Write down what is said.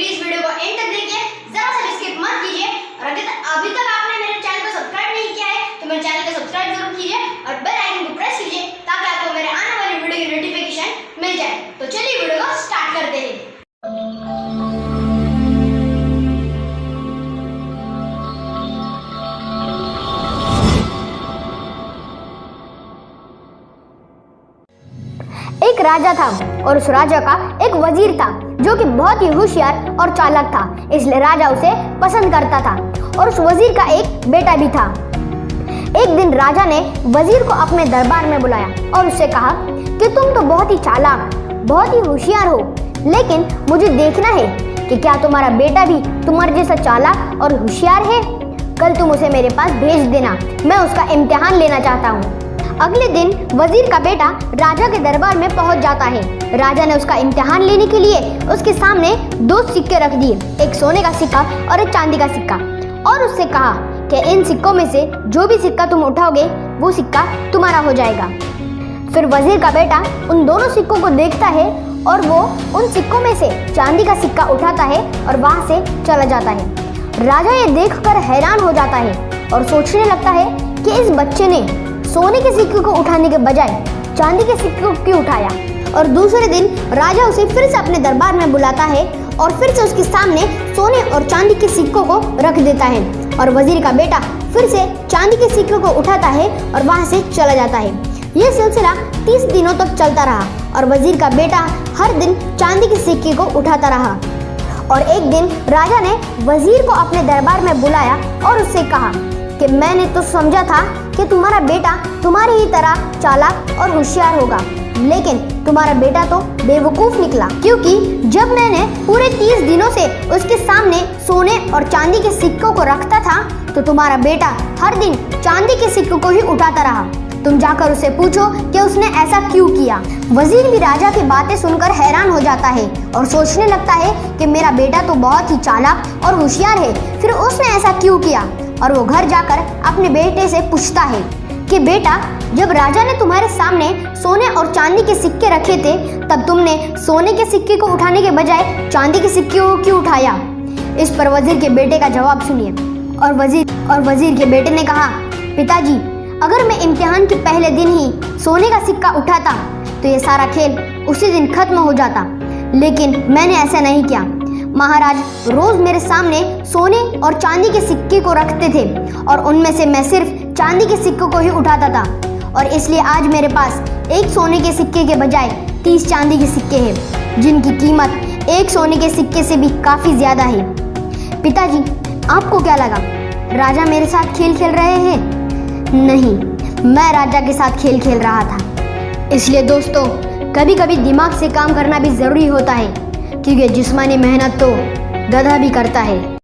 Please video को and तक देखिए, जरा सा भी स्किप मत कीजिए। और अभी तक आपने मेरे चैनल को सब्सक्राइब नहीं किया है तो मेरे चैनल को सब्सक्राइब जरूर कीजिए और बेल आइकन को प्रेस कीजिए ताकि आपको मेरे आने वाली वीडियो की नोटिफिकेशन मिल जाए। तो चलिए वीडियो को स्टार्ट करते हैं। एक राजा था और उस राजा का एक वजीर था जो कि बहुत ही होशियार और चालाक था, इसलिए राजा उसे पसंद करता था। और उस वजीर का एक बेटा भी था। एक दिन राजा ने वजीर को अपने दरबार में बुलाया और उससे कहा कि तुम तो बहुत ही चालाक, बहुत ही होशियार हो, लेकिन मुझे देखना है कि क्या तुम्हारा बेटा भी तुम्हारे जैसा चालाक और होशियार है। कल तुम उसे मेरे पास भेज देना, मैं उसका इम्तिहान लेना चाहता हूँ। अगले दिन वजीर का बेटा राजा के दरबार में पहुंच जाता है। राजा ने उसका इम्तिहान लेने के लिए उसके सामने दो सिक्के रख दिए, एक सोने का सिक्का और एक चांदी का सिक्का, और उससे कहा कि इन सिक्कों में से जो भी सिक्का तुम उठाओगे वो सिक्का तुम्हारा हो जाएगा। फिर वजीर का बेटा उन दोनों सिक्कों को देखता है और वो उन सिक्कों में से चांदी का सिक्का उठाता है और वहां से चला जाता है। राजा ये देखकर हैरान हो जाता है और सोचने लगता है कि इस बच्चे ने सोने के सिक्के को उठाने के बजाय चांदी के सिक्के को क्यों उठाया। और दूसरे दिन राजा उसे फिर से अपने दरबार में बुलाता है और फिर से उसके सामने सोने और चांदी के सिक्कों को रख देता है। और वजीर का बेटा फिर से चांदी के सिक्के को उठाता है और वहां से चला जाता है। यह सिलसिला 30 दिनों तक चलता रहा और वजीर का बेटा हर दिन चांदी के सिक्के को उठाता रहा। और एक दिन राजा ने वजीर को अपने दरबार में बुलाया और उससे कहा कि मैंने तो समझा था कि तुम्हारा बेटा तुम्हारी ही तरह चालाक और होशियार होगा, लेकिन तुम्हारा बेटा तो बेवकूफ निकला, क्योंकि जब मैंने पूरे 30 दिनों से उसके सामने सोने और चांदी के सिक्कों को रखता था तो तुम्हारा बेटा हर दिन चांदी के सिक्कों को ही उठाता रहा। तुम जाकर उसे पूछो कि उसने ऐसा क्यों किया। वजीर भी राजा की बातें सुनकर हैरान हो जाता है और सोचने लगता है कि मेरा बेटा तो बहुत ही चालाक और होशियार है, फिर उसने ऐसा क्यों किया। और वो घर जाकर अपने बेटे से पूछता है कि बेटा, जब राजा ने तुम्हारे सामने सोने और चांदी के सिक्के रखे थे तब तुमने सोने के सिक्के को उठाने के बजाय चांदी के सिक्के को क्यों उठाया। इस पर वजीर के बेटे का जवाब सुनिए। और वजीर के बेटे ने कहा, पिताजी, अगर मैं इम्तिहान के पहले दिन ही सोने का सिक्का उठाता तो ये सारा खेल उसी दिन खत्म हो जाता, लेकिन मैंने ऐसा नहीं किया। महाराज रोज मेरे सामने सोने और चांदी के सिक्के को रखते थे और उनमें से मैं सिर्फ चांदी के सिक्कों को ही उठाता था, और इसलिए आज मेरे पास एक सोने के सिक्के के बजाय 30 चांदी के सिक्के हैं, जिनकी कीमत एक सोने के सिक्के से भी काफ़ी ज़्यादा है। पिताजी, आपको क्या लगा, राजा मेरे साथ खेल खेल रहे हैं? नहीं, मैं राजा के साथ खेल खेल रहा था। इसलिए दोस्तों, कभी कभी दिमाग से काम करना भी ज़रूरी होता है, क्योंकि जिस्मानी मेहनत तो गधा भी करता है।